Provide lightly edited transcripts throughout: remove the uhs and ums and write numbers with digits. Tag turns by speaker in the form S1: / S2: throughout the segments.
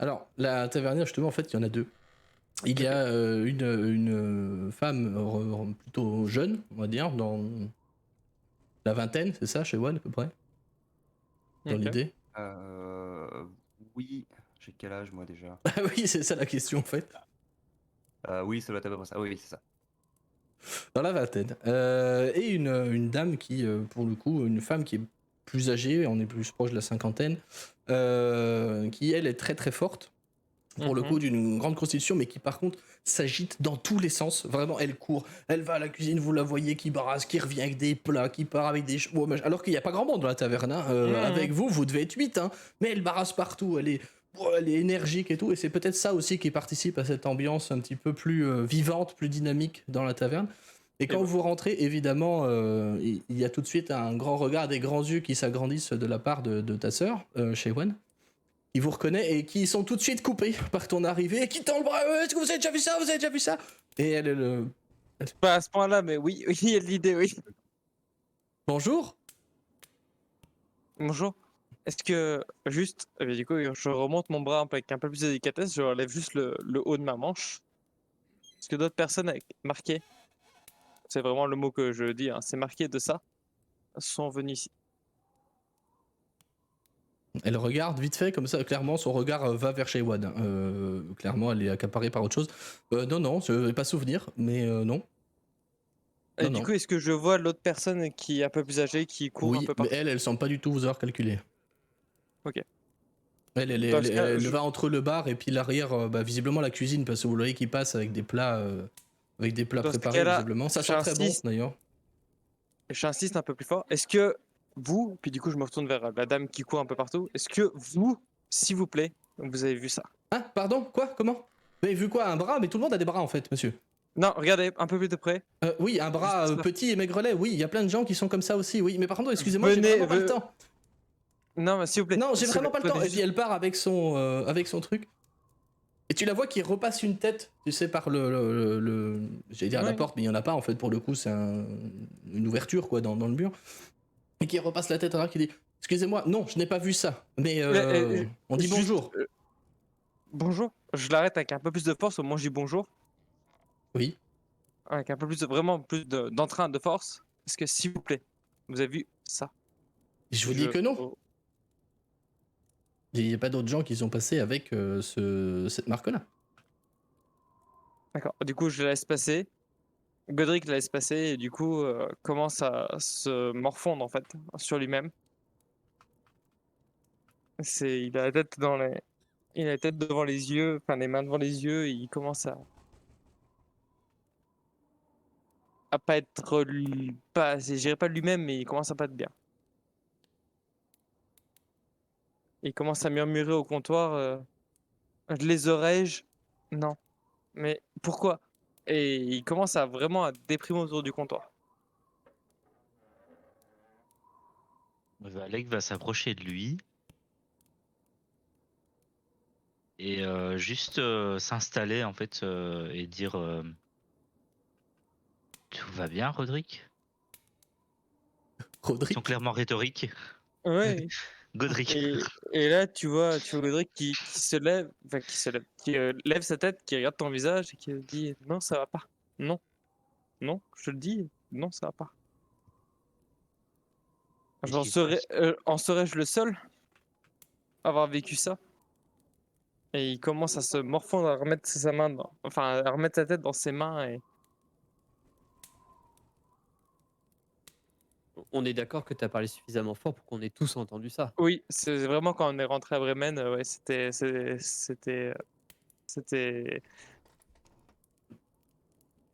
S1: Alors, la tavernière, justement, en fait, il y en a deux. Il y
S2: Ok.
S1: a une femme plutôt jeune, on va dire, dans la vingtaine, c'est ça, chez One, à peu près, dans
S2: Ok.
S1: l'idée.
S3: Euh, oui, j'ai quel âge moi déjà?
S1: Ah oui, c'est ça la question, en fait.
S3: Oui, ça doit être à peu près ça. Oui, c'est ça.
S1: Dans la vingtaine. Et une dame qui, pour le coup, une femme qui est plus âgée, on est plus proche de la cinquantaine, qui, elle, est très très forte. Pour le coup, d'une grande constitution, mais qui par contre s'agite dans tous les sens. Vraiment, elle court, elle va à la cuisine, vous la voyez qui brasse, qui revient avec des plats, qui part avec des chevaux. Alors qu'il n'y a pas grand monde dans la taverne. Hein. Avec vous, vous devez être 8, hein. Mais elle barrasse partout, elle est énergique et tout. Et c'est peut-être ça aussi qui participe à cette ambiance un petit peu plus vivante, plus dynamique dans la taverne. Et quand vous rentrez, évidemment, il y a tout de suite un grand regard, des grands yeux qui s'agrandissent de la part de ta sœur, chez Wen. Il vous reconnaît et qui sont tout de suite coupés par ton arrivée et qui tend le bras. Est-ce que vous avez déjà vu ça? Vous avez déjà vu ça? Et elle le.
S2: Pas à ce point-là, mais oui, oui, il y a de l'idée, oui.
S1: Bonjour.
S2: Bonjour. Est-ce que juste, du coup, je remonte mon bras un peu avec un peu plus de délicatesse, je relève juste le haut de ma manche. Est-ce que d'autres personnes avec marqué, c'est vraiment le mot que je dis, hein, c'est marqué de ça, sont venues ici?
S1: Elle regarde vite fait comme ça. Clairement, son regard va vers Shaywan. Clairement, elle est accaparée par autre chose. Non, non, je n'ai pas souvenir, mais non.
S2: Et
S1: Non,
S2: du
S1: non.
S2: coup, est-ce que je vois l'autre personne qui est un peu plus âgée, qui court un
S1: Oui,
S2: peu
S1: mais
S2: partout?
S1: elle semble pas du tout vous avoir calculé.
S2: Ok.
S1: Elle,
S2: Dans ce cas,
S1: elle va entre le bar et puis l'arrière, visiblement la cuisine, parce que vous voyez qu'il passe avec des plats
S2: dans ce
S1: préparés,
S2: cas-là,
S1: visiblement. Ça sent très bon,
S2: j'insiste,
S1: d'ailleurs.
S2: j'insiste un peu plus fort. Est-ce que vous, puis du coup, je me retourne vers la dame qui court un peu partout, est-ce que vous, s'il vous plaît, vous avez vu ça?
S1: Hein? Pardon? Quoi? Comment? Vous avez vu quoi? Un bras? Mais tout le monde a des bras, en fait, monsieur.
S2: Non, regardez, un peu plus de près.
S1: Oui, un
S2: Juste
S1: bras
S2: ça.
S1: petit et maigrelet, oui, il y a plein de gens qui sont comme ça aussi, oui. Mais par contre, excusez-moi, j'ai
S2: Venez,
S1: vraiment pas le temps.
S2: non, mais s'il vous plaît,
S1: Non, j'ai
S2: s'il vous
S1: vraiment
S2: plaît,
S1: pas le temps.
S2: prenez
S1: Et puis
S2: juste.
S1: elle part avec son truc. Et tu la vois qui repasse une tête, tu sais, par j'allais dire la
S2: Ouais.
S1: porte, mais il y en a pas en fait pour le coup, c'est une ouverture quoi dans le mur. Et qui repasse la tête à qui dit excusez-moi, non, je n'ai pas vu ça. Mais on dit
S2: Juste,
S1: bonjour.
S2: bonjour. Je l'arrête avec un peu plus de force, au moins je dis bonjour.
S1: Oui.
S2: Avec un peu plus de, vraiment plus d'entrain, de force. Parce que s'il vous plaît, vous avez vu ça?
S1: Je vous dis
S2: Je.
S1: que non.
S2: Oh,
S1: Il n'y a pas d'autres gens qui sont passés avec cette marque-là.
S2: d'accord. Du coup, je la laisse passer. Godric la laisse passer et du coup commence à se morfondre en fait sur lui-même. Il a la tête dans les, il a la tête devant les yeux, enfin les mains devant les yeux, et il commence à pas être pas, je dirais pas lui-même, mais il commence à pas être bien. Il commence à murmurer au comptoir, je les aurais-je? Non. Mais pourquoi? Et il commence à vraiment à déprimer autour du comptoir.
S4: Alec va s'approcher de lui et juste s'installer en fait et dire tout va bien, Roderick? Ils sont
S1: Roderick.
S4: clairement rhétoriques.
S2: Ouais.
S4: Godric.
S2: Et là, tu vois Godric qui se lève, enfin qui se lève, qui lève sa tête, qui regarde ton visage et qui dit non, ça va pas. Non, non, je te le dis, non, ça va pas.
S4: Qu'est-ce qui se passe?
S2: En serais-je le seul à avoir vécu ça? Et il commence à se morfondre, à remettre sa main enfin, à remettre sa tête dans ses mains et
S5: On est d'accord que tu as parlé suffisamment fort pour qu'on ait tous entendu ça.
S2: oui, c'est vraiment quand on est rentré à Bremen, ouais, c'était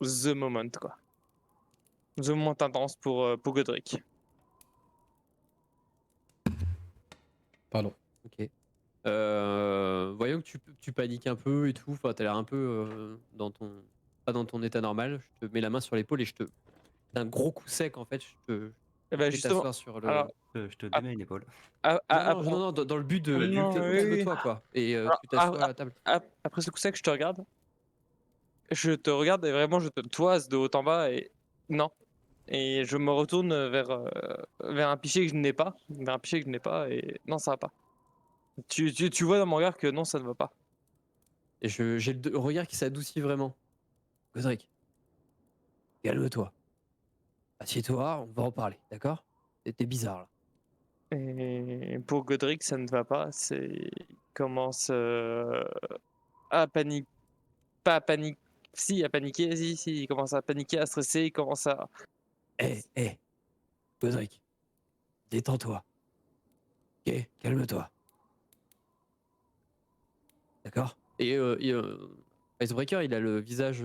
S2: the moment quoi, the moment intense pour Godric.
S1: Pardon.
S5: Ok. Voyons que tu paniques un peu et tout. Enfin, t'as l'air un peu pas dans ton état normal. Je te mets la main sur l'épaule et d'un gros coup sec en fait.
S2: Et ben
S5: Je fais
S2: justement,
S5: t'asseoir sur le.
S2: alors
S3: Je te
S2: ap-
S3: démets une épaule.
S5: Non,
S2: après,
S5: non, non, dans le but
S2: ah
S5: de
S2: non, oui, oui.
S5: calme-toi quoi. Et
S2: Alors,
S5: tu t'assois à la table.
S2: après ce coup sec, je te regarde. Je te regarde et vraiment, je te toise de haut en bas et non. Et je me retourne vers un pichet que je n'ai pas. Vers un pichet que je n'ai pas et non, ça va pas. Tu vois dans mon regard que non, ça ne va pas.
S5: Et j'ai le regard qui s'adoucit vraiment. Godric, calme-toi. Assieds-toi, on va en parler, d'accord? T'es bizarre là.
S2: Et pour Godric, ça ne va pas. Il commence à paniquer. Pas à paniquer. Si, à paniquer, si. Il commence à paniquer, à stresser. Il commence à.
S5: Hé, Godric, détends-toi. Ok, calme-toi. D'accord? Et Icebreaker, il a le visage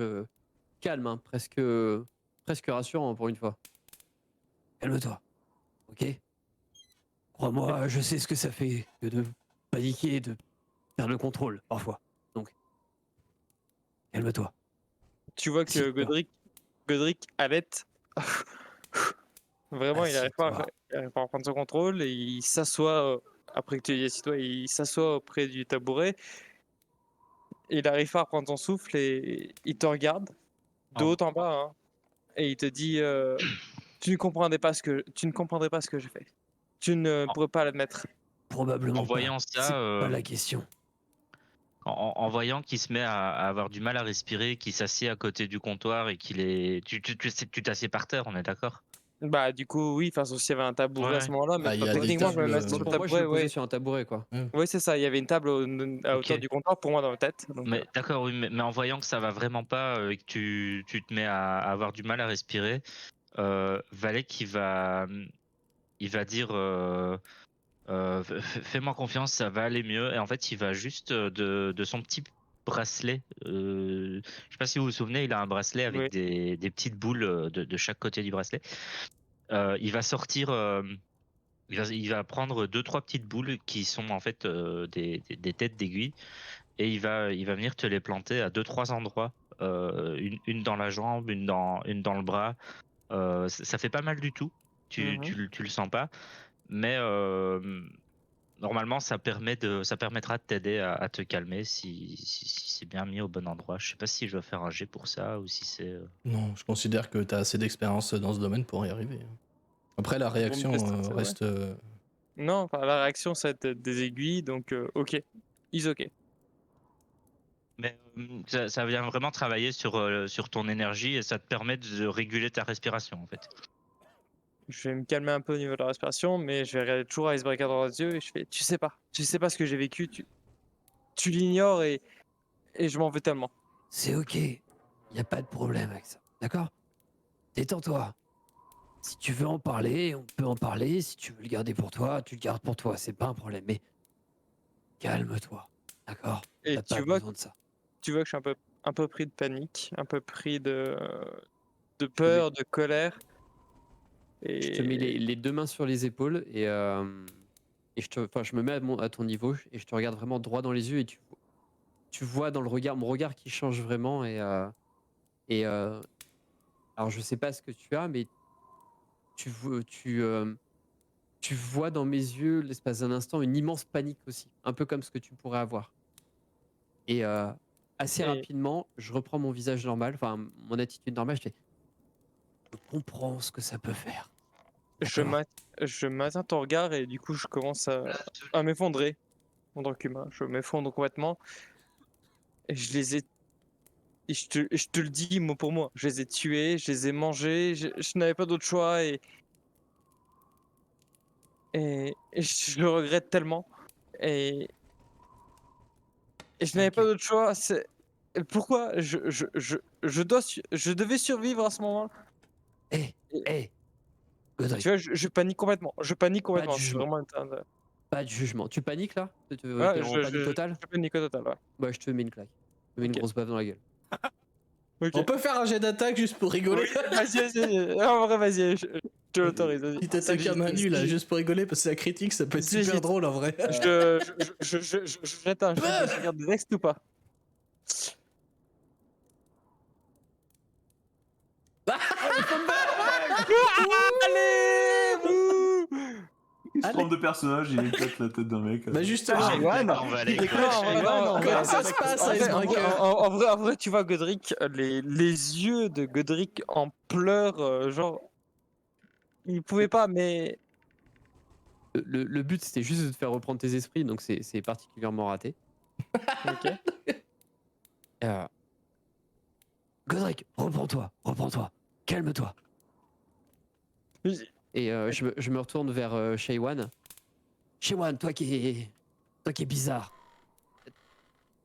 S5: calme, hein, presque rassurant pour une fois. Calme-toi, ok? Crois-moi, je sais ce que ça fait que de paniquer, de perdre le contrôle parfois. Donc, calme-toi.
S2: Tu vois que
S5: Assieds-toi.
S2: Godric halète. Vraiment, il n'arrive pas,
S5: Assieds-toi.
S2: il arrive pas à prendre son contrôle et il s'assoit. Après que tu aies dit assis-toi, il s'assoit auprès du tabouret. Il n'arrive pas à prendre son souffle et il te regarde de
S4: En-
S2: haut en bas, hein, et il te dit tu ne comprendrais pas ce que j'ai fait. Tu ne
S4: En,
S2: pourrais pas l'admettre.
S4: en
S5: Probablement pas.
S4: voyant
S5: C'est
S4: ça,
S5: pas la question.
S4: en voyant qu'il se met à avoir du mal à respirer, qu'il s'assied à côté du comptoir et qu'il est. Tu t'assieds par terre, on est d'accord?
S2: Bah, du coup, oui, enfin, sauf s'il y avait un tabouret à ce
S4: Ouais.
S2: moment-là, mais
S1: Bah, il y a des
S2: techniquement, je me
S1: tables,
S2: mets sur le
S5: Pour moi, je
S2: tabouret,
S5: le posais
S2: ouais.
S5: sur un tabouret, quoi.
S2: Oui, c'est ça, il y avait une table à hauteur
S4: Ok.
S2: du comptoir pour moi dans ma tête. Donc,
S4: Mais d'accord, oui, mais en voyant que ça va vraiment pas et que tu te mets à avoir du mal à respirer, Valek il va dire fais-moi confiance, ça va aller mieux. Et en fait, il va juste de son petit bracelet. Je sais pas si vous vous souvenez, il a un bracelet avec
S2: oui.
S4: des petites boules de chaque côté du bracelet. Il va sortir. Il va prendre deux trois petites boules qui sont en fait des têtes d'aiguille et il va venir te les planter à deux trois endroits. Une dans la jambe, une dans le bras. Ça fait pas mal du tout.
S2: Mhm.
S4: Tu le sens pas, mais normalement ça permettra de t'aider à te calmer si c'est bien mis au bon endroit. Je sais pas si je dois faire un jet pour ça ou si c'est.
S1: Non, je considère que tu as assez d'expérience dans ce domaine pour y arriver. Après, la
S2: Pour me
S1: réaction
S2: tester, c'est vrai.
S1: reste.
S2: Non, enfin, la réaction, ça va être des aiguilles, donc ok. Is ok.
S4: Mais ça vient vraiment travailler sur ton énergie et ça te permet de réguler ta respiration en fait.
S2: Je vais me calmer un peu au niveau de la respiration, mais je vais regarder toujours Icebreaker dans les yeux et je fais tu sais pas ce que j'ai vécu, tu l'ignores et je m'en veux tellement.
S5: C'est ok. Y a pas de problème avec ça. D'accord? Détends-toi. Si tu veux en parler, on peut en parler. Si tu veux le garder pour toi, tu le gardes pour toi. C'est pas un problème. Mais calme-toi. D'accord?
S2: Et
S5: T'as pas besoin de ça.
S2: tu vois que je suis un peu pris de panique, un peu pris de
S5: Je te mets,
S2: peur, de colère.
S5: je te mets
S2: Et
S5: les deux mains sur les épaules et je me mets à ton niveau et je te regarde vraiment droit dans les yeux et tu vois dans le regard, mon regard qui change vraiment et alors je sais pas ce que tu as, mais tu vois, tu vois dans mes yeux, l'espace d'un instant, une immense panique aussi, un peu comme ce que tu pourrais avoir. Et assez
S2: et
S5: rapidement, je reprends mon visage normal, enfin mon attitude normale, je fais: «Je comprends ce que ça peut faire».
S2: je
S5: D'accord?
S2: mat je maintiens ton regard et du coup je commence à m'effondrer en tant qu'humain. Je m'effondre complètement et je les ai et je te le dis mot pour mot, je les ai tués, je les ai mangés, je n'avais pas d'autre choix et je le regrette tellement et je n'avais pas
S5: OK.
S2: d'autre choix, c'est pourquoi je devais survivre à ce moment-là
S5: Hé!
S2: et
S5: Hé!
S2: tu
S5: Godric,
S2: vois, je panique
S5: pas de
S2: complètement, c'est
S5: jugement,
S2: vraiment un de
S5: pas de jugement. Tu paniques là? Tu
S2: ouais,
S5: en panique totale?
S2: je panique au total, ouais.
S5: Bah, je te mets une claque. Je te mets une
S2: OK,
S5: grosse baffe dans la gueule.
S1: On
S2: OK.
S1: peut faire un jet d'attaque juste pour rigoler.
S2: Oui, vas-y. Ah, en vrai, vas-y, je te l'autorise, vas-y.
S1: Petite attaque à main nue là, juste pour rigoler parce que c'est la critique, ça peut être
S2: Si
S1: super drôle en vrai.
S2: je jette un jet de sauvegarde de Dex ou pas? Allez! Wouh!
S3: Il se
S1: Allez.
S3: trompe de personnage, il éclate la tête d'un mec.
S1: Bah justement,
S2: Ah,
S3: Johan,
S4: D'accord, Valek,
S1: il
S4: quoi.
S1: déclenche.
S2: Non, en vrai, non, en
S1: Comment
S2: vrai.
S1: ça se passe,
S2: En
S1: Icebreaker?
S2: vrai, tu vois Godric, les yeux de Godric en pleurs, genre, il pouvait pas, mais
S5: Le but, c'était juste de te faire reprendre tes esprits, donc c'est particulièrement raté.
S2: OK.
S5: Euh, Godric, reprends-toi, calme-toi. Et je me retourne vers Shaywan. Shaywan, toi qui es bizarre.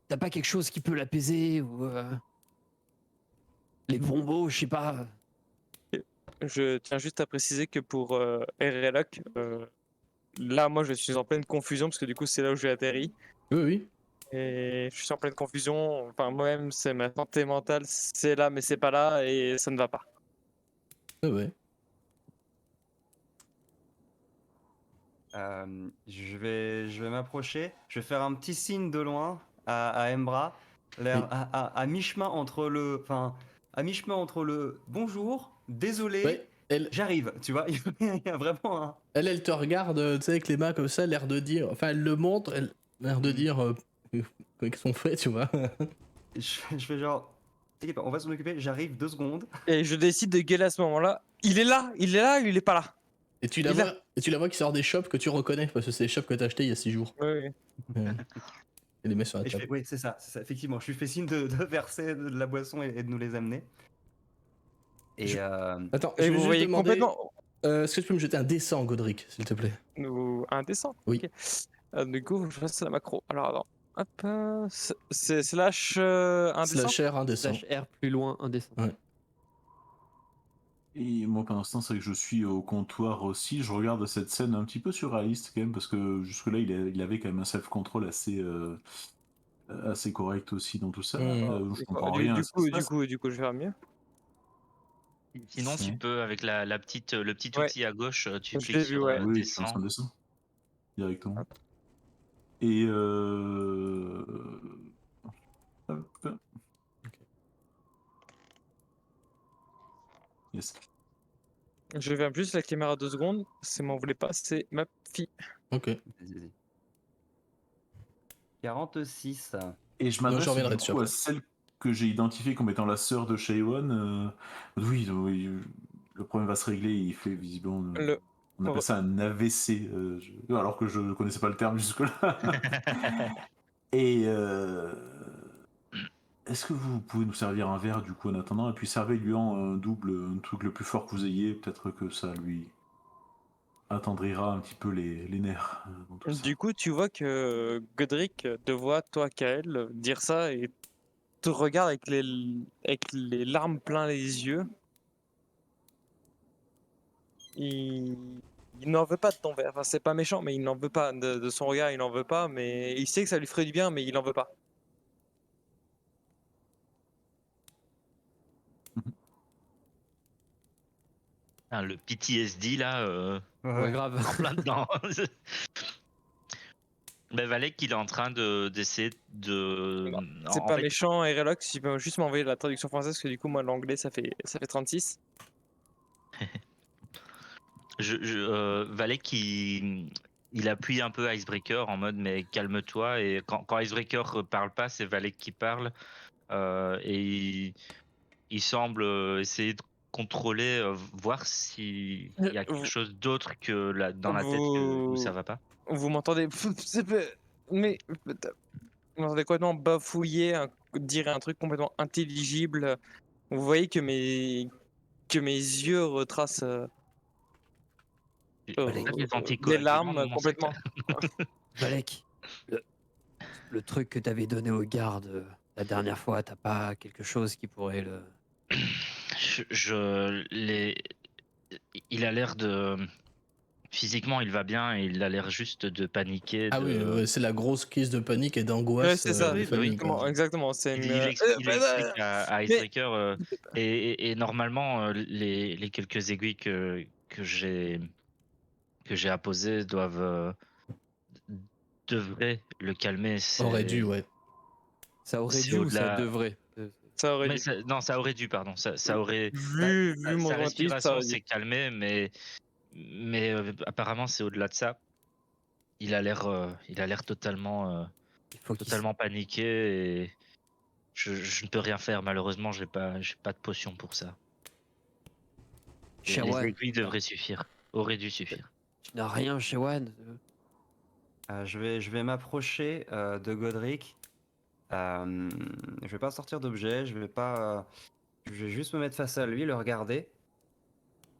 S5: T'as pas quelque chose qui peut l'apaiser ou les bons mots, je sais pas.
S2: Je tiens juste à préciser que pour RLOC, là, moi, je suis en pleine confusion parce que du coup, c'est là où j'ai atterri.
S1: Oui, oui.
S2: Et je suis en pleine confusion. Enfin, moi-même, c'est ma santé mentale, c'est là, mais c'est pas là, et ça ne va pas.
S1: Ouais.
S3: Je vais m'approcher. Je vais faire un petit signe de loin à Embra,
S1: Oui.
S3: à mi-chemin entre à mi-chemin entre le bonjour, désolé,
S1: Ouais,
S3: j'arrive. Tu vois, il y a vraiment un.
S1: elle te regarde, tu sais, avec les mains comme ça, l'air de dire. Enfin, elle le montre, elle l'air de dire. Qu'ils sont faits, tu vois.
S3: Je fais genre, t'inquiète pas, on va s'en occuper. J'arrive 2 secondes.
S2: Et je décide de gueuler à ce moment-là. Il est là, il est pas là.
S1: Et tu
S2: Il a-
S1: la vois qui sort des shops que tu reconnais, parce que c'est les shops que t'as acheté il y a 6 jours.
S2: Oui,
S1: Elle les met sur la
S3: Et je
S1: table.
S3: fais, oui, c'est ça, effectivement. Je lui fais signe de verser de la boisson et de nous les amener. Et
S1: Je- Attends,
S2: Et
S1: je vais
S2: vous
S1: juste
S2: voyez
S1: demander.
S2: complètement
S1: Est-ce que tu peux me jeter un dessin, Godric, s'il te plaît?
S2: indécent.
S1: Oui.
S2: Ok. Du coup, je reste la macro. Alors, attends. Hop, c'est slash indécent.
S1: Slasher indécent.
S5: Slash R plus loin, indécent.
S1: Ouais.
S6: Et moi, pendant ce temps, c'est vrai que je suis au comptoir aussi. Je regarde cette scène un petit peu surréaliste quand même, parce que jusque-là, il avait quand même un self-control assez correct aussi dans tout ça. Je comprends rien à ce qui se passe.
S2: Du coup, je vais faire mieux.
S4: Sinon, tu
S6: Ouais.
S4: peux, avec le petit
S2: Ouais.
S4: outil à gauche, tu
S2: Je
S4: cliques
S2: l'ai vu,
S4: sur
S2: ouais.
S6: Oui, tu
S4: descend.
S6: descends directement. Et hop. Yes.
S2: Je vais juste la caméra 2 secondes. C'est m'en voulez pas, c'est ma fille.
S1: Ok.
S3: vas-y. 46.
S6: Et je
S1: Non,
S6: m'adresse
S1: je reviendrai
S6: du
S1: dessus
S6: coup à
S1: après.
S6: celle que j'ai identifiée comme étant la sœur de Shaywon. Oui, le problème va se régler. Il fait visiblement.
S2: Le-
S6: On appelle ça un AVC, alors que je ne connaissais pas le terme jusque-là. Et est-ce que vous pouvez nous servir un verre du coup en attendant, et puis servez-lui en un double, un truc le plus fort que vous ayez, peut-être que ça lui attendrira un petit peu les nerfs dans tout ça.
S2: Du coup, tu vois que Godric te voit, toi, Kael, dire ça et te regarde avec les larmes plein les yeux. Il, il n'en veut pas de ton verre. Enfin, c'est pas méchant, mais il n'en veut pas. De son regard, il n'en veut pas. Mais il sait que ça lui ferait du bien, mais il n'en veut pas.
S4: Ah, le PTSD là,
S5: Ouais, grave.
S4: en plein dedans. Ben, Valek, il est en train d'essayer de.
S2: C'est
S4: En
S2: pas
S4: fait,
S2: méchant, Relox. Si tu peux juste m'envoyer la traduction française, parce que du coup, moi, l'anglais, ça fait 36.
S4: Valek, il appuie un peu Icebreaker en mode mais calme-toi. Et quand Icebreaker parle pas, c'est Valek qui parle. Et il semble essayer de contrôler, voir s'il y a quelque
S2: Vous,
S4: chose d'autre que dans la tête où ça
S2: vous,
S4: va pas.
S2: vous m'entendez. Mais. Vous m'entendez complètement bafouiller, dire un truc complètement intelligible. Vous voyez que mes yeux retracent
S5: Valek,
S4: Là, les
S2: des
S4: anticoagulants dans
S2: larmes
S4: mon sac.
S2: complètement.
S5: Valek, le truc que t'avais donné aux gardes la dernière fois, t'as pas quelque chose qui pourrait le...
S4: Il a l'air de. Physiquement, il va bien et il a l'air juste de paniquer.
S1: Ah oui, ouais, c'est la grosse crise de panique et
S2: Ouais,
S1: d'angoisse
S2: c'est ça,
S1: des
S4: oui, bah oui.
S1: familles, quoi.
S2: exactement. C'est
S4: Il,
S2: une.
S4: il explique à
S2: Mais
S4: Icebreaker et normalement les quelques aiguilles que j'ai apposées devraient le calmer.
S1: Aurait dû, ouais.
S5: Ça aurait
S4: C'est
S5: dû ou ça
S4: au-delà.
S5: devrait?
S2: ça aurait
S4: Mais
S2: dû.
S4: non, ça aurait dû, pardon. Ça aurait.
S2: Vu mon
S4: Sa
S2: traumatisme, ça
S4: respiration
S2: aurait dû.
S4: s'est calmée, mais apparemment c'est au-delà de ça. Il a l'air
S5: Il faut qu'il
S4: totalement paniqué et je ne peux rien faire. Malheureusement, j'ai pas de potion pour ça. Les
S5: Shawan,
S4: aiguilles devraient suffire. Auraient dû suffire.
S5: tu n'as rien, Shawan?
S3: Je vais m'approcher de Godric Je vais pas sortir d'objet, je vais pas. Je vais juste me mettre face à lui, le regarder.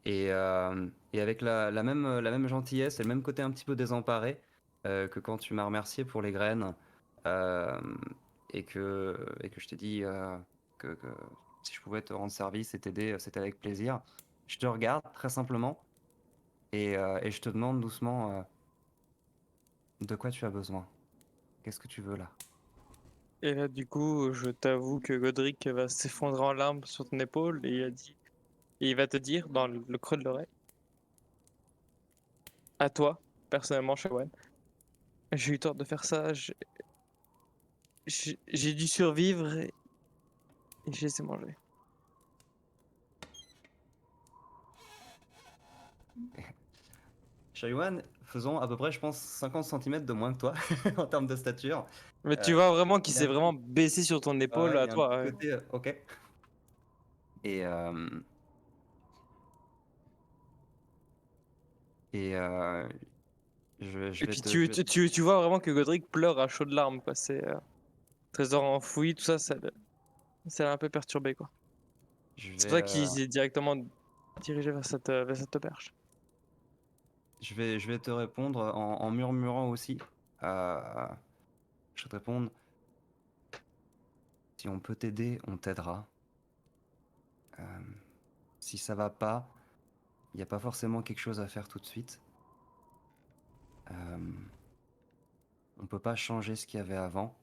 S3: Et avec la même gentillesse et le même côté un petit peu désemparé que quand tu m'as remercié pour les graines euh, et que je t'ai dit que si je pouvais te rendre service et t'aider, c'était avec plaisir. Je te regarde très simplement et je te demande doucement de quoi tu as besoin. Qu'est-ce que tu veux là?
S2: Et là, du coup, je t'avoue que Godric va s'effondrer en larmes sur ton épaule et il va te dire dans le creux de l'oreille, à toi, personnellement, Shawan, j'ai eu tort de faire ça, j'ai dû survivre et j'ai laissé manger.
S3: Shaiwan, faisons à peu près, je pense, 50 cm de moins que toi en termes de stature.
S2: Mais tu
S3: Euh,
S2: vois vraiment qu'il
S3: il y a
S2: s'est
S3: un
S2: vraiment
S3: petit,
S2: baissé sur ton épaule
S3: ouais, il
S2: à
S3: y a un petit
S2: toi. Ouais.
S3: côté, ok. Et, euh, et je
S2: Et
S3: vais
S2: puis
S3: te, je vais,
S2: tu vois vraiment que Godric pleure à chaudes larmes, quoi. C'est trésor enfoui, tout ça, ça l'a un peu perturbé, quoi.
S3: je
S2: C'est
S3: vais,
S2: pour ça qu'il s'est directement dirigé vers cette auberge.
S3: je vais te répondre en murmurant aussi. Euh, je vais te répondre, si on peut t'aider, on t'aidera. Euh, si ça va pas, il n'y a pas forcément quelque chose à faire tout de suite. Euh, on peut pas changer ce qu'il y avait avant,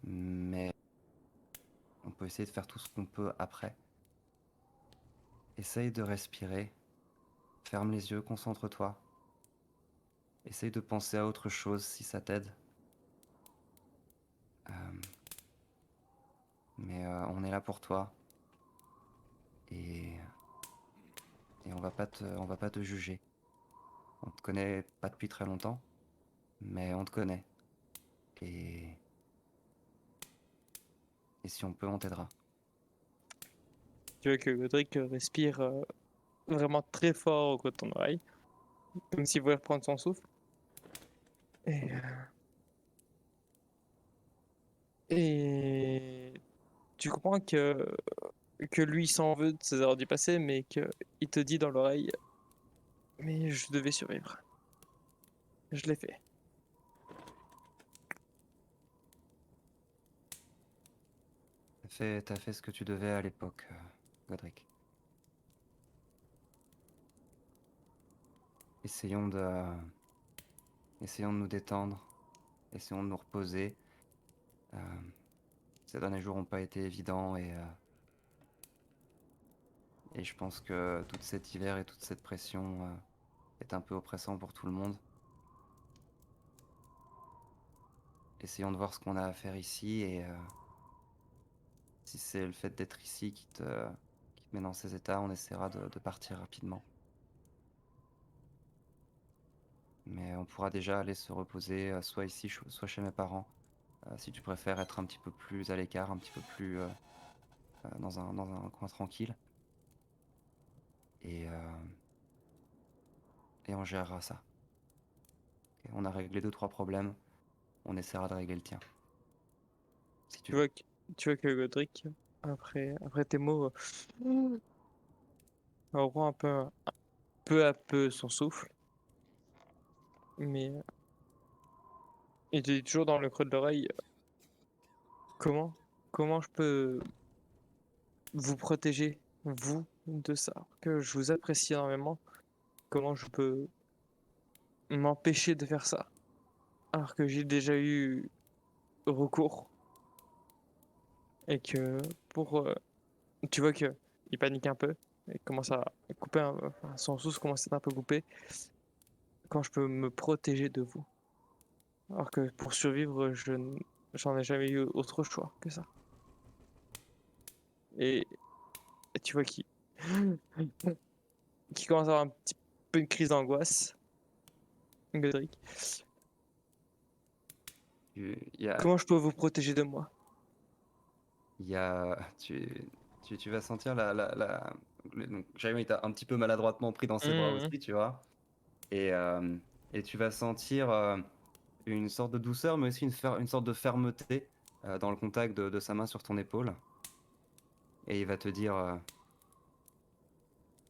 S3: mais on peut essayer de faire tout ce qu'on peut après. Essaye de respirer, ferme les yeux, concentre-toi. Essaye de penser à autre chose si ça t'aide. Euh, mais on est là pour toi et, et on va pas te juger. On te connaît pas depuis très longtemps, mais on te connaît. Et, et si on peut, on t'aidera.
S2: Tu vois que Godric respire vraiment très fort au côté de ton oreille, comme s'il voulait reprendre son souffle. Et, et tu comprends que lui s'en veut de ses erreurs du passé, mais qu'il te dit dans l'oreille, mais je devais survivre. Je l'ai fait.
S3: T'as fait ce que tu devais à l'époque, Godric. Essayons de, essayons de nous détendre, essayons de nous reposer. Euh, ces derniers jours n'ont pas été évidents et je pense que tout cet hiver et toute cette pression est un peu oppressant pour tout le monde. Essayons de voir ce qu'on a à faire ici et si c'est le fait d'être ici qui te met dans ces états, on essaiera de partir rapidement. Mais on pourra déjà aller se reposer, soit ici, soit chez mes parents, si tu préfères être un petit peu plus à l'écart, un petit peu plus dans un coin tranquille. Et, euh, et on gérera ça. Ok, on a réglé 2, 3 problèmes, on essaiera de régler le tien, si tu
S2: Tu
S3: veux.
S2: vois que, tu vois que Godric, après tes mots, reprend un peu à peu son souffle, mais il te dit toujours dans le creux de l'oreille, comment, comment je peux vous protéger, vous, de ça, que je vous apprécie énormément, comment je peux m'empêcher de faire ça, alors que j'ai déjà eu recours et que pour, tu vois que il panique un peu et commence à couper, enfin, son souffle commence à être un peu coupé, quand je peux me protéger de vous. Alors que pour survivre, j'en ai jamais eu autre choix que ça. Et, et tu vois qu'il commence à avoir un petit peu une crise d'angoisse, Godric.
S3: Il y a,
S2: Comment je peux vous protéger de moi?
S3: il y a, tu vas sentir donc, Jaime, il t'a un petit peu maladroitement pris dans ses bras
S2: Mhm.
S3: aussi, tu vois. Et tu vas sentir une sorte de douceur, mais aussi une sorte de fermeté dans le contact de sa main sur ton épaule. Et il va te dire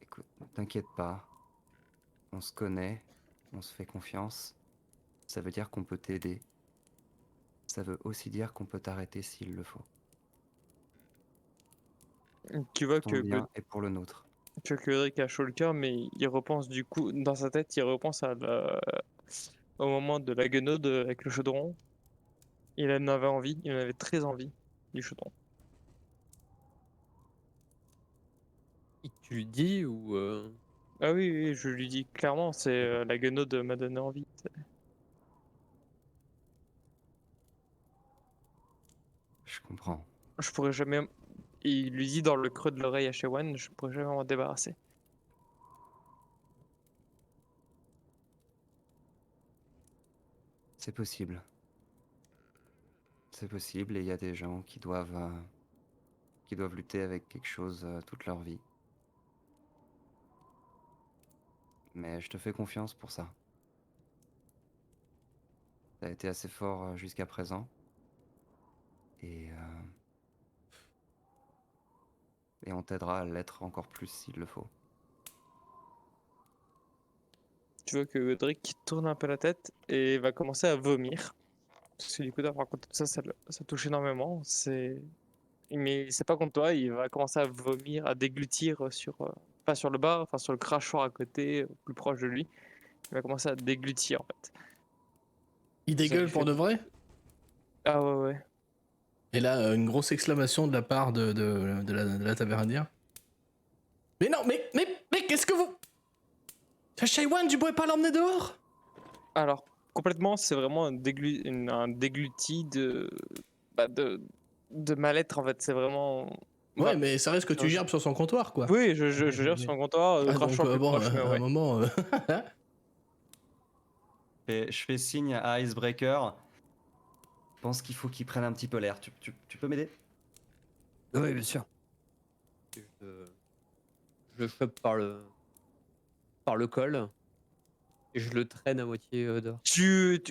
S3: écoute, ne t'inquiète pas, on se connaît, on se fait confiance. Ça veut dire qu'on peut t'aider. Ça veut aussi dire qu'on peut t'arrêter s'il le faut.
S2: Tu vois
S3: Pour
S2: que,
S3: ton bien et pour le nôtre.
S2: tu vois que Godric a chaud le cœur, mais il repense du coup, dans sa tête, il repense au moment de la guenaude avec le chaudron. Il en avait envie, il en avait très envie du chaudron.
S5: Tu lui dis ou
S2: Ah oui, oui, je lui dis clairement, c'est la guenaude m'a donné envie.
S3: Je comprends.
S2: Je pourrais jamais. Il lui dit dans le creux de l'oreille à Shewan, je pourrais jamais m'en débarrasser.
S3: C'est possible. C'est possible et il y a des gens qui doivent lutter avec quelque chose toute leur vie. Mais je te fais confiance pour ça. T'as été assez fort jusqu'à présent. Et on t'aidera à l'être encore plus s'il le faut.
S2: Tu vois que Godric tourne un peu la tête et va commencer à vomir. Parce que du coup, d'avoir raconté tout ça, ça touche énormément. Mais c'est pas contre toi, il va commencer à vomir, à déglutir pas sur le bar, enfin sur le crachoir à côté, plus proche de lui. Il va commencer à déglutir en fait.
S1: Il
S2: Ça
S1: dégueule
S2: lui
S1: pour
S2: fait-
S1: de vrai.
S2: Ah ouais, ouais.
S1: Et là, une grosse exclamation de la part de la tavernière. Mais non, mais qu'est-ce que vous... Shaiwan, tu pourrais pas l'emmener dehors?
S2: Alors, complètement, c'est vraiment un dégluti bah, de mal-être en fait. C'est vraiment.
S1: Ouais,
S2: Bah,
S1: mais ça reste que tu gerbes sur son comptoir, quoi.
S2: oui, je gère sur un comptoir, le
S1: Ah, donc,
S2: crachoir le plus
S1: bon,
S2: proche, mais
S1: à un
S2: ouais.
S1: moment...
S3: Je fais signe à Icebreaker. Je pense qu'il faut qu'il prenne un petit peu l'air. Tu peux m'aider?
S5: Oui, bien sûr. Je, je le chope par le col et je le traîne à moitié dehors.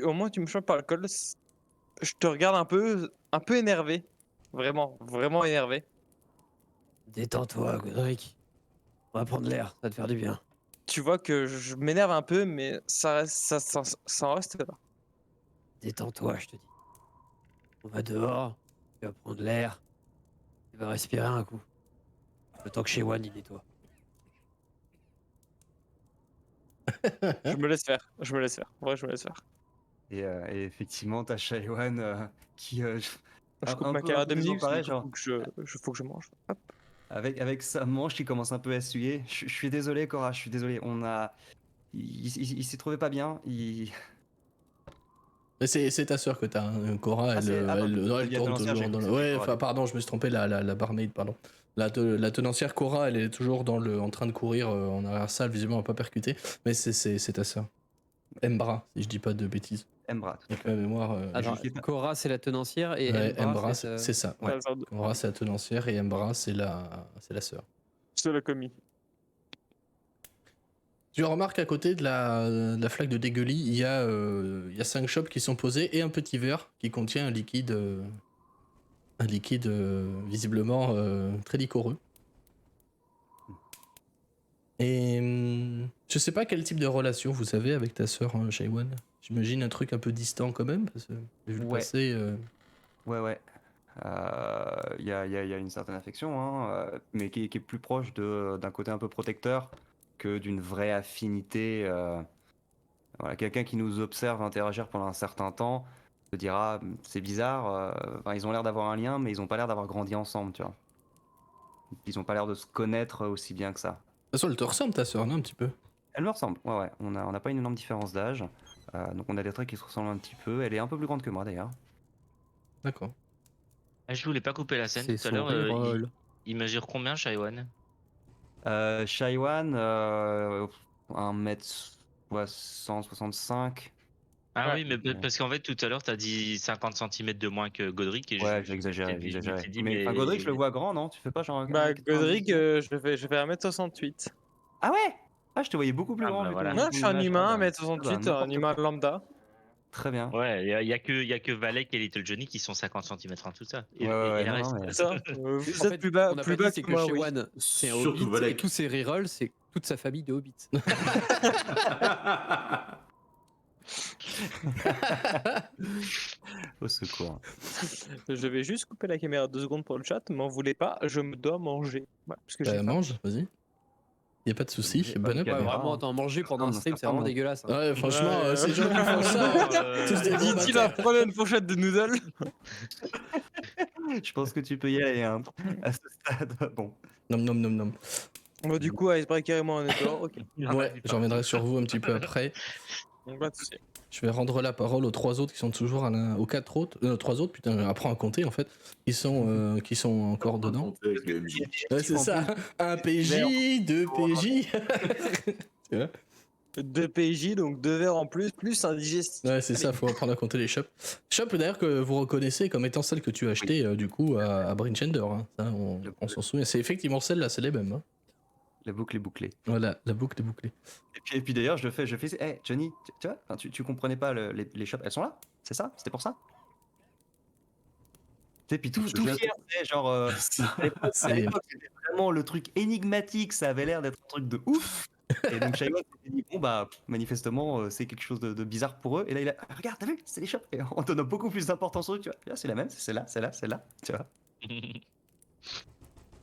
S2: Au moins, tu me chopes par le col. Je te regarde un peu énervé. Vraiment, vraiment énervé.
S5: Détends-toi, Godric. On va prendre l'air, ça va te faire du bien.
S2: Tu vois que je m'énerve un peu, mais ça en reste là.
S5: Détends-toi, je te dis. On va dehors, tu vas prendre l'air, tu vas respirer un coup. Le temps que Shewan il nettoie.
S2: Je me laisse faire. Je me laisse faire. Ouais, je me laisse faire.
S3: Et effectivement, t'as Shaiwan qui,
S2: Je coupe
S3: un
S2: ma
S3: peu
S2: carrière de musique, parce que
S3: désemparé,
S2: du coup,
S3: genre,
S2: faut que je mange. Hop.
S3: avec sa manche qui commence un peu à essuyer. Je suis désolé, Cora, je suis désolé. Il s'y trouvait pas bien.
S1: Mais c'est ta sœur que t'as, hein. Cora,
S3: Ah,
S1: elle
S3: il y a
S1: tourne
S3: Tenancière,
S1: toujours
S3: j'ai
S1: dans
S3: cru
S1: le...
S3: que c'était
S1: Ouais,
S3: Cora,
S1: enfin,
S3: du coup.
S1: pardon, je me suis trompé, la barmaid, pardon. La tenancière Cora, elle est toujours en train de courir en arrière-salle, visiblement, elle va pas percuter. Mais c'est ta sœur. Embra, si je dis pas de bêtises.
S3: Embra, tout à
S1: Avec
S3: fait.
S1: ma mémoire...
S5: Attends,
S3: je sais pas.
S5: Cora c'est la tenancière et
S1: ouais,
S5: Embra
S1: Embra,
S5: c'est
S1: c'est ça. Ouais.
S2: Ça sort de-
S1: Cora, c'est la tenancière et Embra, c'est la sœur.
S2: Je l'ai commis.
S1: Tu remarques à côté de la flaque de dégueulis, il y a 5 chopes qui sont posées et un petit verre qui contient un liquide visiblement très liquoreux. Et je sais pas quel type de relation vous avez avec ta sœur, Shaiwan. J'imagine un truc un peu distant quand même, parce que vu le
S3: Ouais.
S1: passé...
S3: Ouais. Il y a une certaine affection, hein, mais qui est plus proche d'un côté un peu protecteur que d'une vraie affinité. Voilà, quelqu'un qui nous observe interagir pendant un certain temps se dira, c'est bizarre, enfin, ils ont l'air d'avoir un lien, mais ils ont pas l'air d'avoir grandi ensemble, tu vois. Ils ont pas l'air de se connaître aussi bien que ça.
S1: De toute façon, elle te ressemble, ta sœur, non, un petit peu.
S3: Elle me ressemble, ouais. On n'a pas une énorme différence d'âge, donc on a des traits qui se ressemblent un petit peu. Elle est un peu plus grande que moi d'ailleurs.
S1: D'accord.
S4: Ah, je voulais pas couper la scène
S5: c'est
S4: tout à
S5: son
S4: l'heure.
S5: reroll.
S4: Il mesure combien, Shaiwan?
S3: Shaiwan, 1m65.
S4: Ah
S2: Ouais.
S4: oui, mais
S3: Ouais.
S4: parce qu'en fait, tout à l'heure, t'as dit 50 cm de moins que Godric. Et
S3: Ouais,
S4: je
S3: j'ai exagéré,
S4: me suis dit,
S3: Mais enfin, Godric, je le vois grand, non? Tu fais pas genre
S2: Bah,
S3: 1m90,
S2: Godric,
S3: non?
S2: je fais 1m68.
S3: Ah ouais? Ah, je te voyais beaucoup plus
S4: Ah
S3: grand
S4: bah
S3: vu
S4: voilà.
S2: Non,
S3: ton
S2: je suis un
S3: image.
S2: humain,
S3: Ah bah
S2: 1m68, un
S3: n'importe
S2: humain
S3: quoi.
S2: lambda.
S3: très bien.
S4: Ouais, il y a que Valek et Little Johnny qui sont 50 cm en tout ça. Et,
S3: Ouais,
S4: et le
S3: non,
S4: reste.
S3: non, mais-
S2: C'est ça.
S5: En
S2: Vous
S5: fait,
S2: êtes plus bas,
S5: on n'a
S2: plus
S5: pas
S2: bas
S5: dit, c'est
S2: que
S5: que
S2: moi,
S5: chez
S2: oui.
S5: One, c'est un
S6: Surtout
S5: hobbit, et
S6: Valek.
S5: tous ses rerolls, c'est toute sa famille de hobbits.
S3: Au secours.
S2: Je vais juste couper la caméra 2 secondes pour le chat, m'en voulez pas, je me dois manger. Ouais, parce que j'ai faim.
S1: Mange, vas-y. Y a pas de souci,
S3: J'ai pas
S1: bon
S3: de
S1: up.
S5: Ouais,
S3: caméra.
S5: vraiment, t'en manger pendant un stream, c'est vraiment dégueulasse. Hein.
S1: Ouais, franchement,
S2: Ouais,
S1: ces gens qui font
S4: Franchement,
S1: ça, tous des bons
S2: Dit-il à
S1: bâtards.
S2: prendre une fourchette de noodles.
S3: Je pense que tu peux y aller hein, à ce stade. Bon.
S1: Nom nom nom nom.
S2: Bon, du coup, Icebreaker et moi, on est dehors, ok.
S1: Ouais, j'en reviendrai sur vous un petit peu après.
S2: Donc, pas de soucis.
S1: Je vais rendre la parole aux 3 autres qui sont toujours aux 4 autres. 3 autres, putain, apprends à compter en fait. Qui sont encore dedans.
S6: Compter avec les MJ.
S1: Ouais, c'est ça. Un PJ, 2 PJ. Tu vois
S2: 2 PJ, donc 2 verres en plus, plus un digestif.
S1: Ouais, c'est ça, faut apprendre à compter les shops. Shop d'ailleurs que vous reconnaissez comme étant celle que tu as achetée du coup à Brinchender. Hein. Ça, on s'en souvient. C'est effectivement celle-là, c'est les mêmes. Hein.
S3: La boucle est bouclée.
S1: Voilà, la boucle est bouclée.
S3: Et puis d'ailleurs, je fais, hey, Johnny, tu vois, enfin, tu comprenais pas les shops, elles sont là, c'est ça, c'était pour ça. Et puis tout
S6: Je
S3: fier,
S6: viens-
S3: tu sais, genre, à
S1: C'est-
S3: l'époque, c'était vraiment le truc énigmatique, ça avait l'air d'être un truc de ouf. Et donc Shaiwan s'est dit, bon bah, manifestement, c'est quelque chose de bizarre pour eux. Et là, il a, ah, regarde, t'as vu, c'est les shops. Et on donne beaucoup plus d'importance aux trucs, tu vois. Là, c'est la même, c'est là, tu vois.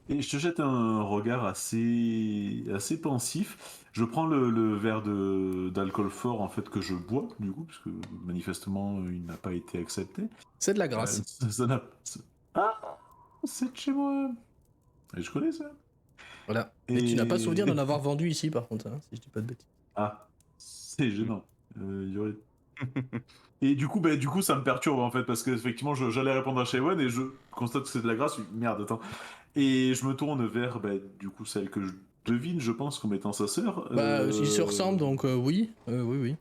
S6: Et je te jette un regard assez pensif. Je prends le verre d'alcool fort en fait que je bois du coup, parce que manifestement il n'a pas été accepté.
S1: C'est de la grâce.
S6: Ah, c'est de chez moi. Et je connais ça.
S1: Voilà. Mais tu n'as pas
S6: Et-
S1: souvenir d'en avoir vendu ici par contre, hein, si je dis pas de bêtises.
S6: Ah, c'est gênant. Il y aurait- Et du coup, ça me perturbe en fait, parce que effectivement, j'allais répondre à Shaiwan et je constate que c'est de la grâce. Merde, attends. Et je me tourne vers, du coup, celle que je devine, je pense, comme étant sa sœur.
S1: Bah, ils se ressemblent donc oui. Oui.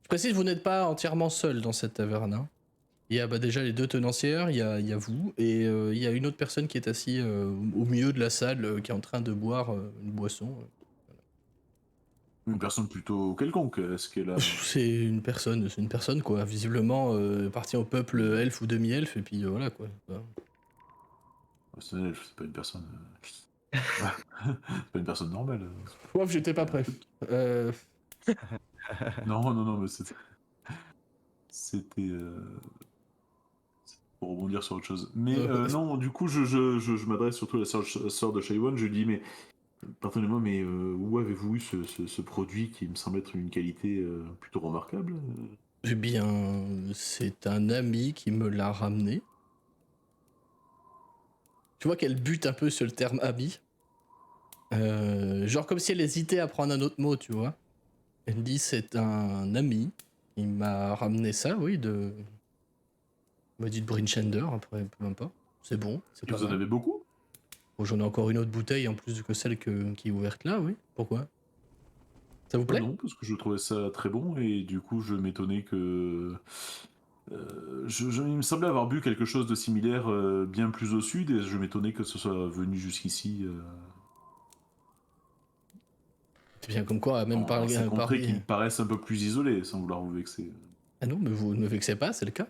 S1: Je précise, vous n'êtes pas entièrement seul dans cette taverne. Hein. Il y a déjà les 2 tenancières, il y a vous, et il y a une autre personne qui est assise au milieu de la salle, qui est en train de boire une boisson.
S6: Une personne plutôt quelconque. Est-ce qu'elle a.
S1: C'est une personne quoi, visiblement appartient au peuple elfe ou demi-elfe, et puis voilà quoi.
S6: C'est un elfe, c'est pas une personne. C'est pas une personne normale.
S1: Ouaf, j'étais pas prêt.
S6: Non, mais c'était. C'était. Pour rebondir sur autre chose. Mais non, du coup, je m'adresse surtout à la sœur de Shaiwan. Je lui dis, mais. Pardonnez-moi, mais où avez-vous eu ce produit qui me semble être une qualité plutôt remarquable
S1: Eh bien, c'est un ami qui me l'a ramené. Tu vois qu'elle bute un peu sur le terme ami. Genre comme si elle hésitait à prendre un autre mot, tu vois. Elle me dit c'est un ami. Il m'a ramené ça, oui, de... Il m'a dit de Brinchender, après, peu importe. C'est bon, c'est pas
S6: Vous en
S1: mal.
S6: avez beaucoup
S1: Bon, j'en ai encore une autre bouteille en plus que celle qui est ouverte là, oui. Pourquoi? Ça vous plaît?
S6: Non, parce que je trouvais ça très bon et du coup, je m'étonnais que. Il me semblait avoir bu quelque chose de similaire bien plus au sud et je m'étonnais que ce soit venu jusqu'ici.
S1: C'est bien comme quoi, même
S6: Dans ces contrées
S1: Paris...
S6: qui me paraissent un peu plus isolées, sans vouloir vous vexer.
S1: Ah non, mais vous ne me vexez pas, c'est le cas.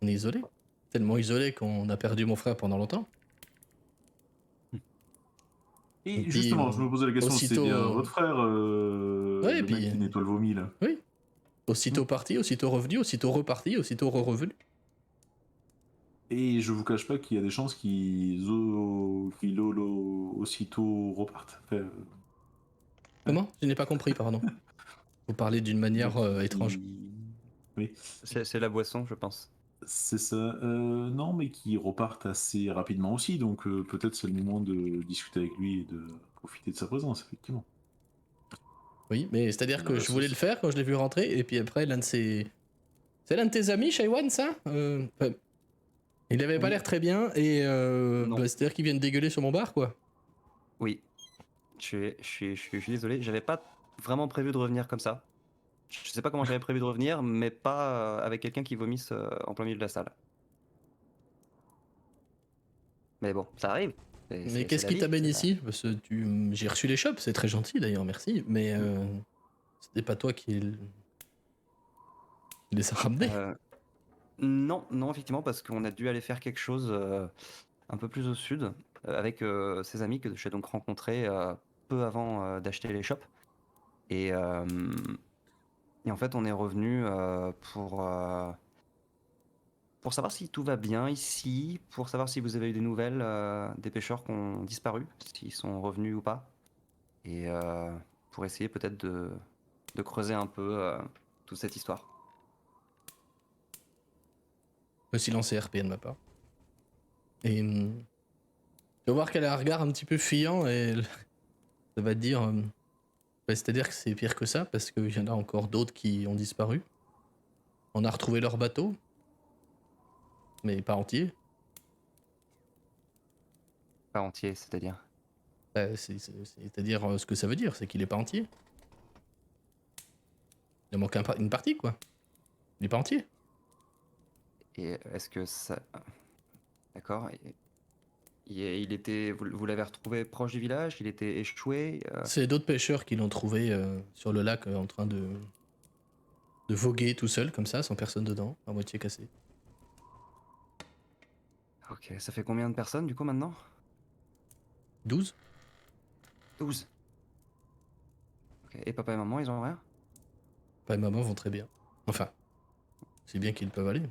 S1: On est isolé. Tellement isolé qu'on a perdu mon frère pendant longtemps.
S6: Et
S1: puis,
S6: justement, je me posais la question, c'est
S1: aussitôt,
S6: bien votre frère,
S1: ouais,
S6: le
S1: et puis,
S6: mec qui nettoie le vomi, là.
S1: Aussitôt parti, aussitôt revenu, aussitôt reparti, aussitôt revenu.
S6: Et je vous cache pas qu'il y a des chances qu'ils aussitôt repartent. Enfin,
S1: Comment? Je n'ai pas compris, pardon. Vous parlez d'une manière étrange.
S6: Oui,
S3: C'est la boisson, je pense.
S6: c'est ça. Non, mais qui repartent assez rapidement aussi, donc peut-être c'est le moment de discuter avec lui et de profiter de sa présence, effectivement.
S1: Oui, mais c'est-à-dire que
S6: Ouais,
S1: je voulais
S6: c'est-
S1: le faire quand je l'ai vu rentrer, et puis après, l'un de ses... C'est l'un de tes amis, Shaiwan, ça il avait pas
S3: Oui.
S1: l'air très bien, et
S3: Non.
S1: c'est-à-dire qu'il vient de dégueuler sur mon bar, quoi.
S3: Oui. Je suis désolé, j'avais pas vraiment prévu de revenir comme ça. Je sais pas comment j'avais prévu de revenir, mais pas avec quelqu'un qui vomisse en plein milieu de la salle. Mais bon, ça arrive.
S1: Mais qu'est-ce qui t'amène ici? Parce que j'ai reçu les shops, c'est très gentil d'ailleurs, merci. Mais c'était pas toi qui Il les a ramenés.
S3: Non, non, effectivement, parce qu'on a dû aller faire quelque chose un peu plus au sud avec ses amis que j'ai donc rencontrés peu avant d'acheter les shops. Et en fait, on est revenu pour savoir si tout va bien ici, pour savoir si vous avez eu des nouvelles des pêcheurs qui ont disparu, s'ils sont revenus ou pas. Et pour essayer peut-être de creuser un peu toute cette histoire.
S1: Le silence est RP de ma part. Et tu vas voir qu'elle a un regard un petit peu fuyant et ça va te dire. C'est-à-dire que c'est pire que ça parce qu'il y en a encore d'autres qui ont disparu. On a retrouvé leur bateau, mais pas entier.
S3: Pas entier, c'est-à-dire.
S1: C'est-à-dire ce que ça veut dire, c'est qu'il est pas entier. Il manque une partie, quoi. Il est pas entier.
S3: Et est-ce que ça. D'accord. Il était. Vous l'avez retrouvé proche du village? Il était échoué?
S1: C'est d'autres pêcheurs qui l'ont trouvé sur le lac en train de voguer tout seul, comme ça, sans personne dedans, à moitié cassé.
S3: Ok, ça fait combien de personnes du coup maintenant?
S1: 12.
S3: 12. Ok, et papa et maman, ils ont rien?
S1: Papa et maman vont très bien. Enfin, c'est bien qu'ils peuvent aller.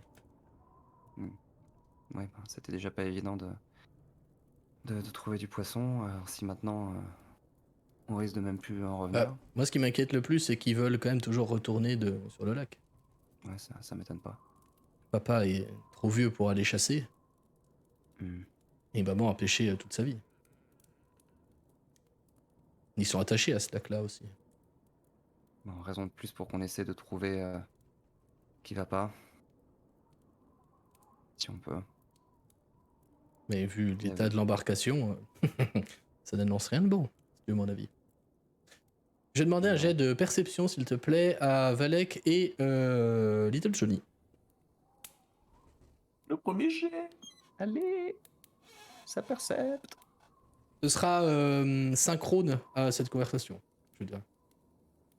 S3: Ouais, bah, c'était déjà pas évident de trouver du poisson. Alors si maintenant on risque de même plus en revenir.
S1: Moi, ce qui m'inquiète le plus, c'est qu'ils veulent quand même toujours retourner sur le lac.
S3: Ouais, ça m'étonne pas.
S1: Papa est trop vieux pour aller chasser,
S3: Hmm.
S1: et maman a pêché toute sa vie. Ils sont attachés à ce lac-là aussi.
S3: Bon, raison de plus pour qu'on essaie de trouver qui va pas. Si on peut.
S1: Mais vu
S3: Bien
S1: l'état
S3: vu.
S1: de l'embarcation, ça n'annonce rien de bon, c'est mon avis. Je vais demander un jet de perception, s'il te plaît, à Valek et Little Johnny.
S6: Le premier jet. Allez. Ça percepte.
S1: Ce sera synchrone à cette conversation, je veux dire.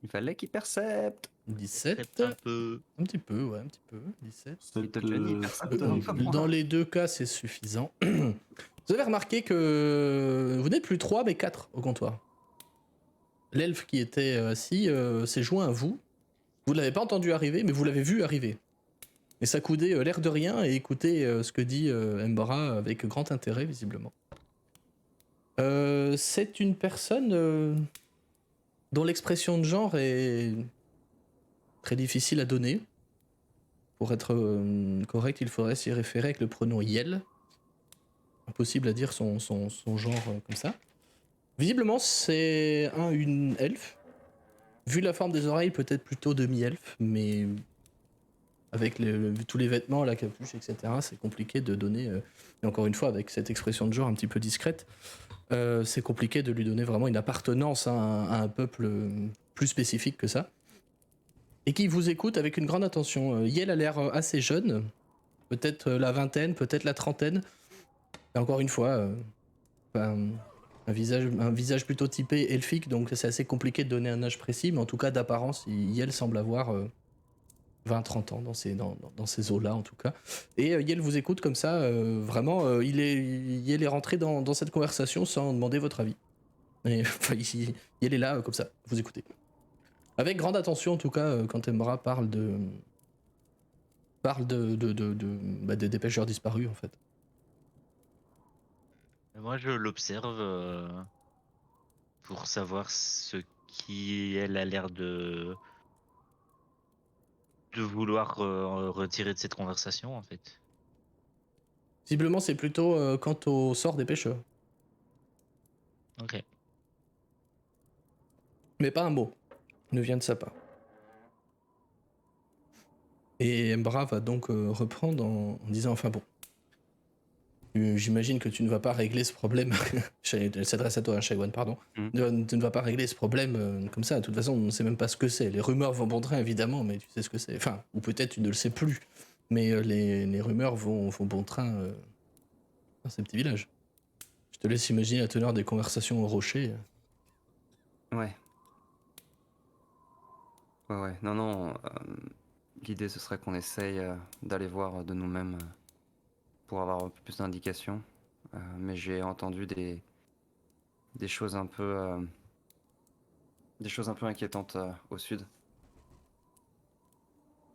S3: Il fallait qu'il percepte.
S1: 17.
S4: Un peu.
S1: Un petit peu, ouais, un petit peu. 17.
S3: Little Johnny, percepte.
S1: Dans les deux cas, c'est suffisant. Vous avez remarqué que vous n'êtes plus 3, mais 4 au comptoir. L'elfe qui était assis s'est joint à vous. Vous ne l'avez pas entendu arriver, mais vous l'avez vu arriver. Et s'accoudait l'air de rien et écouter ce que dit Mbara avec grand intérêt, visiblement. C'est une personne dont l'expression de genre est très difficile à donner. Pour être correct, il faudrait s'y référer avec le pronom Yel. Impossible à dire son genre comme ça. Visiblement, c'est une elfe. Vu la forme des oreilles, peut-être plutôt demi-elfe, mais avec tous les vêtements, la capuche, etc., c'est compliqué de donner. Et encore une fois, avec cette expression de genre un petit peu discrète, c'est compliqué de lui donner vraiment une appartenance à un peuple plus spécifique que ça. Et qui vous écoute avec une grande attention. Yel a l'air assez jeune, peut-être la vingtaine, peut-être la trentaine. Et encore une fois, un visage plutôt typé elfique, donc c'est assez compliqué de donner un âge précis, mais en tout cas d'apparence, Yel semble avoir 20-30 ans dans ces eaux-là en tout cas. Et Yel vous écoute comme ça, vraiment, Yel est rentré dans cette conversation sans demander votre avis. Et, enfin, Yel est là comme ça, vous écoutez. Avec grande attention en tout cas quand Embra parle des pêcheurs disparus en fait.
S4: Moi, je l'observe pour savoir ce qui elle a l'air de vouloir retirer de cette conversation, en fait.
S1: Visiblement c'est plutôt quant au sort des pêcheurs.
S4: Ok.
S1: Mais pas un mot ne vient de sa part. Et Embra va donc reprendre en disant enfin bon. J'imagine que tu ne vas pas régler ce problème. Elle s'adresse à toi, Shaiwan, pardon. Tu ne vas pas régler ce problème comme ça. De toute façon, on ne sait même pas ce que c'est. Les rumeurs vont bon train, évidemment, mais tu sais ce que c'est. Enfin, ou peut-être tu ne le sais plus. Mais les rumeurs vont bon train dans ces petits villages. Je te laisse imaginer la teneur des conversations au rocher.
S3: Ouais. Ouais. Non. l'idée ce serait qu'on essaye d'aller voir de nous-mêmes pour avoir un peu plus d'indications. Mais j'ai entendu des choses un peu inquiétantes au sud.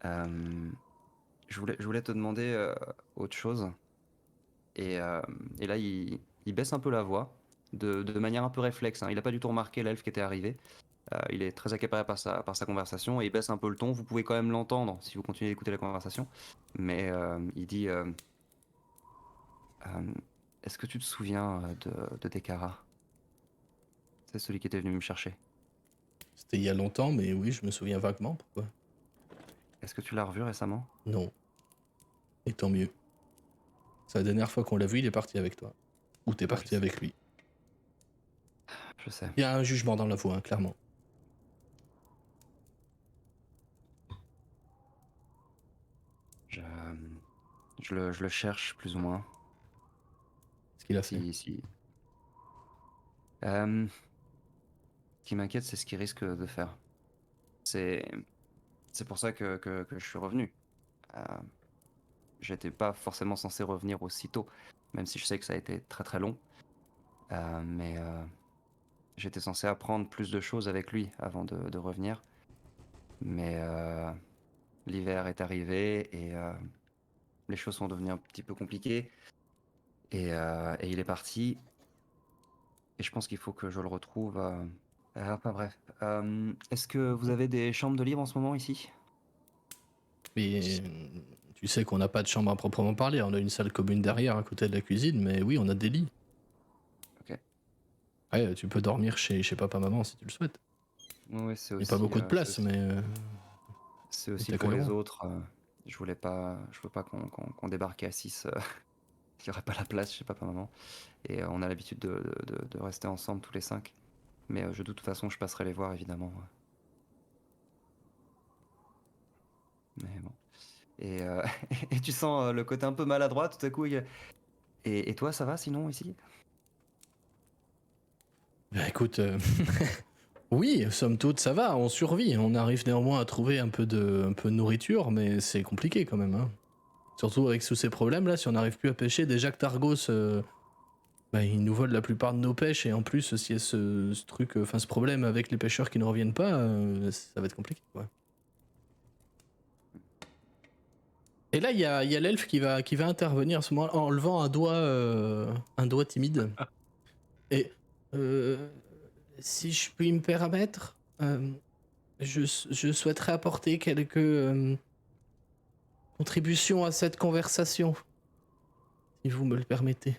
S3: Je voulais te demander autre chose. Et là, il baisse un peu la voix, de manière un peu réflexe, hein. Il n'a pas du tout remarqué l'elfe qui était arrivé. Il est très accaparé par sa conversation et il baisse un peu le ton. Vous pouvez quand même l'entendre si vous continuez d'écouter la conversation. Mais il dit est-ce que tu te souviens de Dekara? C'est celui qui était venu me chercher.
S1: C'était il y a longtemps, mais oui, je me souviens vaguement. Pourquoi?
S3: Est-ce que tu l'as revu récemment?
S1: Non. Et tant mieux. C'est la dernière fois qu'on l'a vu, il est parti avec toi. Ou t'es parti
S3: je sais.
S1: avec lui.
S3: Je sais.
S1: Il y a un jugement dans la voix, hein, clairement.
S3: Je le cherche plus ou moins.
S1: Ce qu'il a fait.
S3: Si. Ce qui m'inquiète, c'est ce qu'il risque de faire. C'est pour ça que je suis revenu. J'étais pas forcément censé revenir aussitôt, même si je sais que ça a été très très long. Mais j'étais censé apprendre plus de choses avec lui avant de revenir. Mais l'hiver est arrivé et les choses sont devenues un petit peu compliquées. Et il est parti. Et je pense qu'il faut que je le retrouve. Enfin bref. Est-ce que vous avez des chambres de libre en ce moment ici?
S1: Mais tu sais qu'on n'a pas de chambre à proprement parler. On a une salle commune derrière, à côté de la cuisine, mais oui, on a des lits.
S3: Ok.
S1: Ouais, tu peux dormir chez papa-maman si tu le souhaites.
S3: Oui, c'est
S1: Il n'y
S3: aussi.
S1: a pas beaucoup de place,
S3: c'est aussi,
S1: mais...
S3: c'est aussi
S1: t'as
S3: pour les
S1: cohérent.
S3: autres. Je veux pas qu'on débarque à 6. Il n'y aurait pas la place chez papa-maman. Et on a l'habitude de rester ensemble tous les 5. Mais de toute façon, je passerai les voir évidemment. Mais bon. Et, et tu sens le côté un peu maladroit tout à coup. Et toi, ça va sinon ici?
S1: Bah écoute, oui, somme toute, ça va, on survit. On arrive néanmoins à trouver un peu de nourriture, mais c'est compliqué quand même. Hein. Surtout avec tous ces problèmes-là, si on n'arrive plus à pêcher, déjà que Targos, bah, il nous vole la plupart de nos pêches, et en plus, s'il y a ce truc, enfin ce problème avec les pêcheurs qui ne reviennent pas, ça va être compliqué. Ouais. Et là, il y a l'elfe qui va intervenir à ce moment en levant un doigt timide. Et si je puis me permettre, je souhaiterais apporter quelques contributions à cette conversation, si vous me le permettez.